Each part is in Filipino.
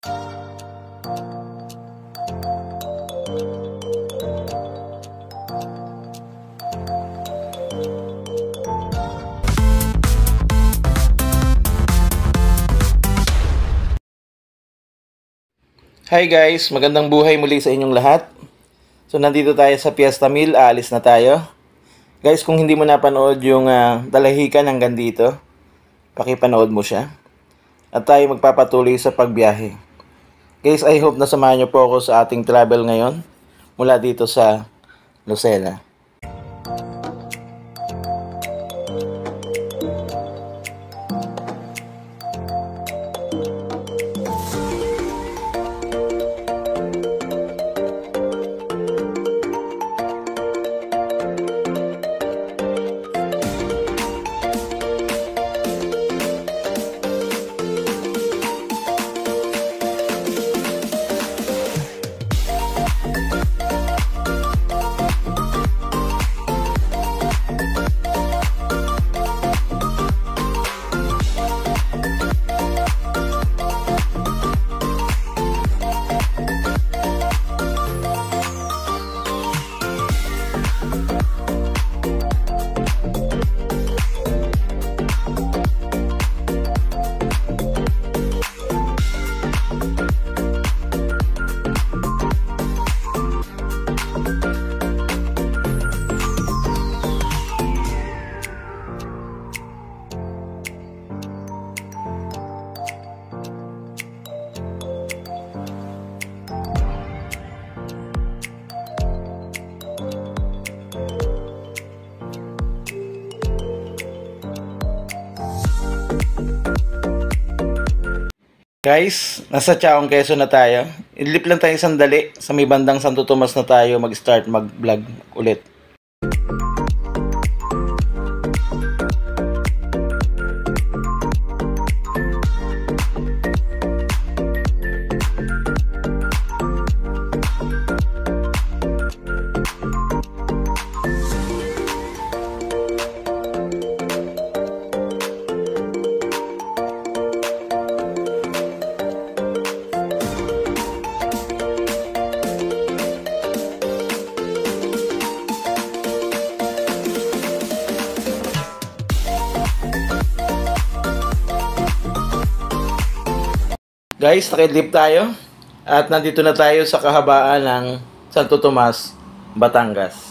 Hi guys, magandang buhay muli sa inyong lahat. So nandito tayo sa Fiesta Mill, aalis na tayo. Guys, kung hindi mo napanood yung dalahican hanggang dito, pakipanood mo siya. At tayo magpapatuloy sa pagbiyahe. Guys, I hope na samahan niyo po ako sa ating travel ngayon mula dito sa Lucena. Guys, nasa Chaong Quezon na tayo. Idlip lang tayo sandali. Sa may bandang Santo Tomas na tayo mag-start mag-vlog ulit. Guys, nakidlip tayo at nandito na tayo sa kahabaan ng Santo Tomas, Batangas.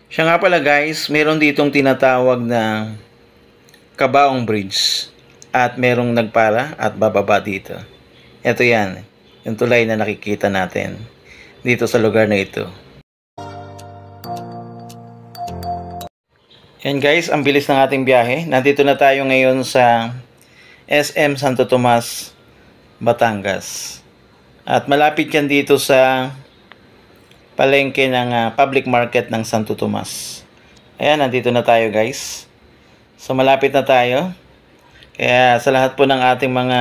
Siya nga pala guys, meron ditong tinatawag na Cabaong Bridge at merong nagpara at bababa dito. Ito yan, yung tulay na nakikita natin dito sa lugar na ito. Yan guys, ang bilis ng ating biyahe. Nandito na tayo ngayon sa SM Santo Tomas, Batangas. At malapit yan dito sa palengke ng public market ng Santo Tomas. Ayan, nandito na tayo guys. So malapit na tayo. Kaya sa lahat po ng ating mga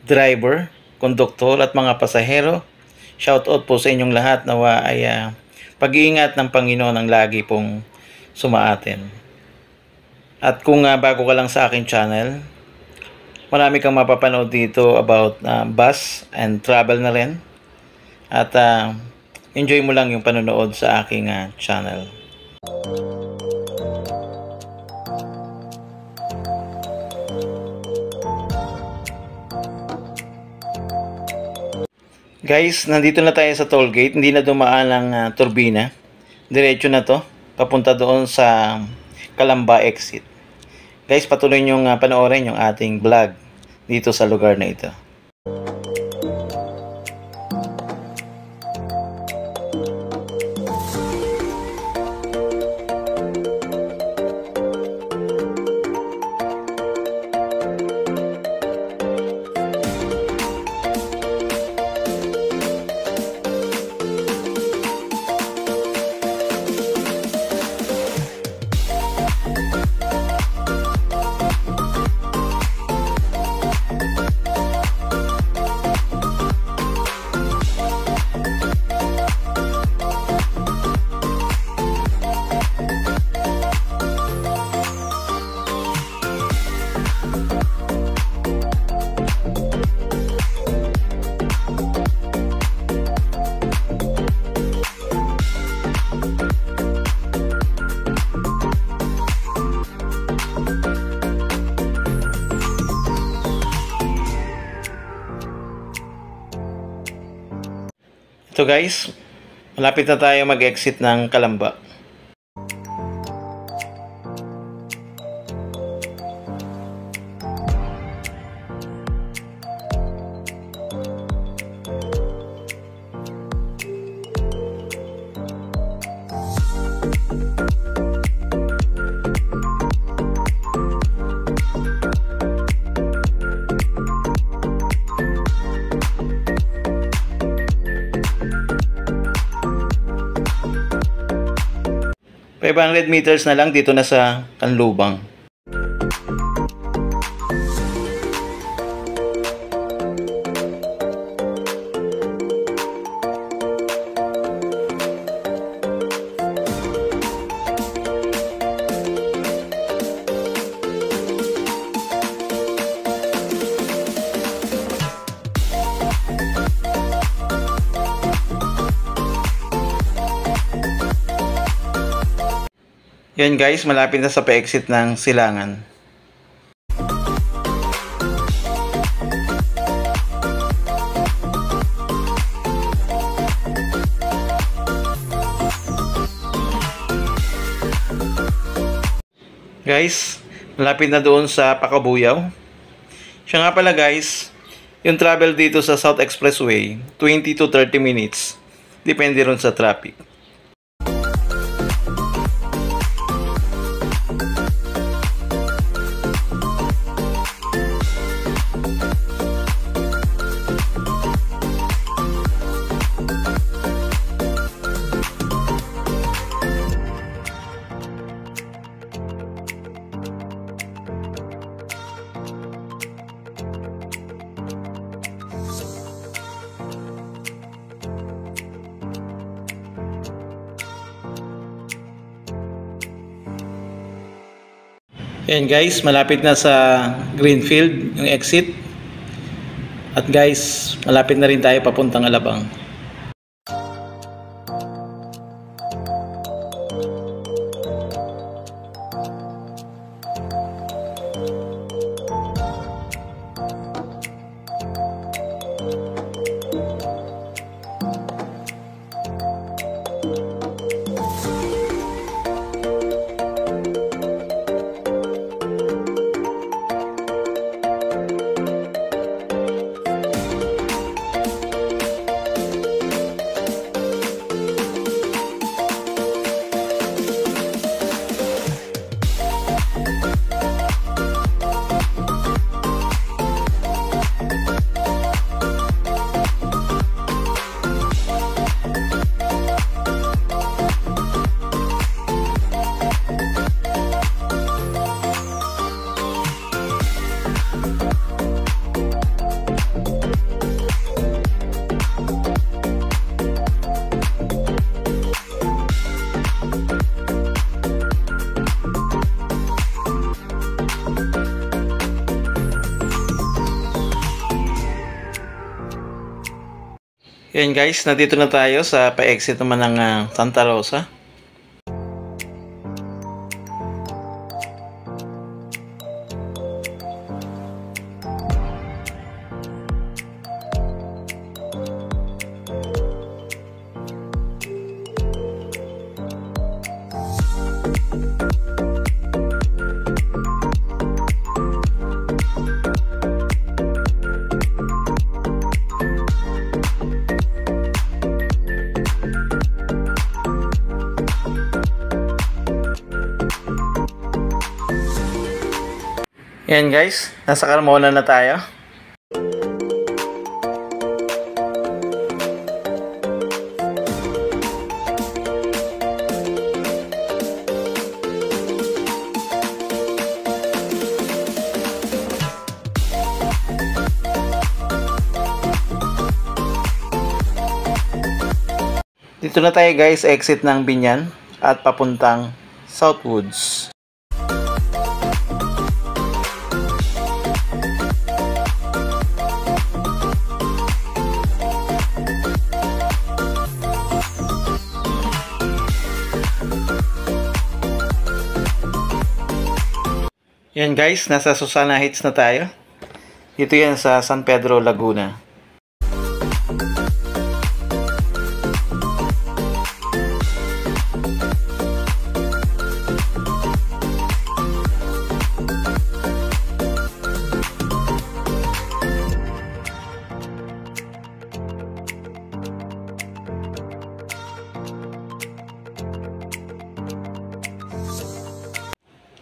driver, konduktor at mga pasahero, shout out po sa inyong lahat. Nawa ay pag-iingat ng Panginoon ang lagi pong sumaatin. At kung bago ka lang sa aking channel, marami kang mapapanood dito about bus and travel na rin. At enjoy mo lang yung panonood sa aking channel. Guys, nandito na tayo sa toll gate. Hindi na dumaan ang turbina. Diretso na to. Papunta doon sa Calamba exit. Guys, patuloy nyo panoorin yung ating vlog dito sa lugar na ito. So guys, malapit na tayo mag-exit ng Kalamba. $500 meters na lang dito na sa Kanlubang. Yan guys, malapit na sa pa-exit ng Silangan. Guys, malapit na doon sa Pakabuyaw. Siya nga pala guys, yung travel dito sa South Expressway, 20 to 30 minutes. Depende ron sa traffic. Yan guys, malapit na sa Greenfield yung exit. At guys, malapit na rin tayo papuntang Alabang. Yan guys, nandito na tayo sa pa-exit naman ng Santa Rosa. Yan guys, nasa Carmona na tayo. Dito na tayo guys, exit ng Binyan at papuntang Southwoods. Yan guys, nasa Susana Heights na tayo. Dito yan sa San Pedro, Laguna.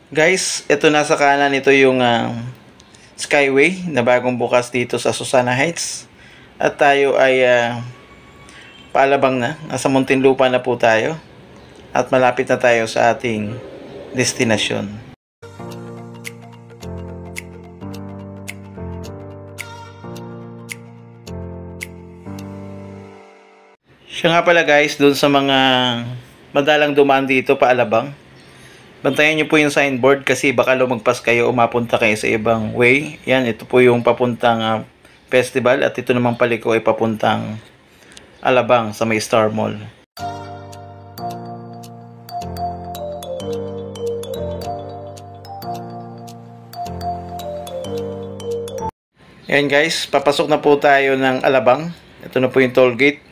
Guys, ito nasa kanan, ito yung Skyway na bagong bukas dito sa Susana Heights. At tayo ay paalabang na. Nasa Muntinlupa na po tayo. At malapit na tayo sa ating destinasyon. Siya nga pala guys, dun sa mga madalang dumaan dito paalabang. Bantayan nyo po yung signboard kasi baka lumagpas kayo o mapunta kayo sa ibang way. Yan, ito po yung papuntang festival at ito namang paliko ay papuntang Alabang sa may Star Mall. Yan guys, papasok na po tayo ng Alabang. Ito na po yung toll gate.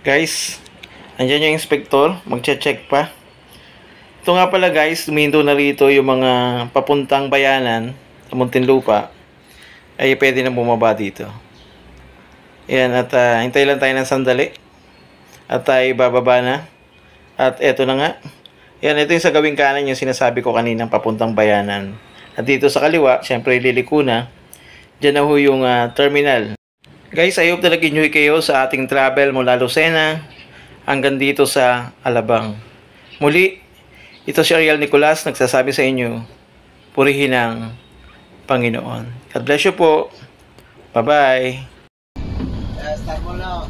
Guys, andyan yung inspector, magche-check pa. Ito nga pala guys, tumindo na rito yung mga papuntang bayanan sa Muntinlupa. Ay pwede na bumaba dito. Yan, at hintay lang tayo ng sandali. At tayo bababa na. At eto na nga. Yan, ito yung sa gawing kanan yung sinasabi ko kanina papuntang bayanan. At dito sa kaliwa, syempre liliko na. Diyan na ho yung terminal. Guys, I hope na nag-enjoy kayo sa ating travel mula Lucena hanggang dito sa Alabang. Muli, ito si Ariel Nicolas nagsasabi sa inyo, purihin ang Panginoon. God bless you po. Bye-bye. Start mo na.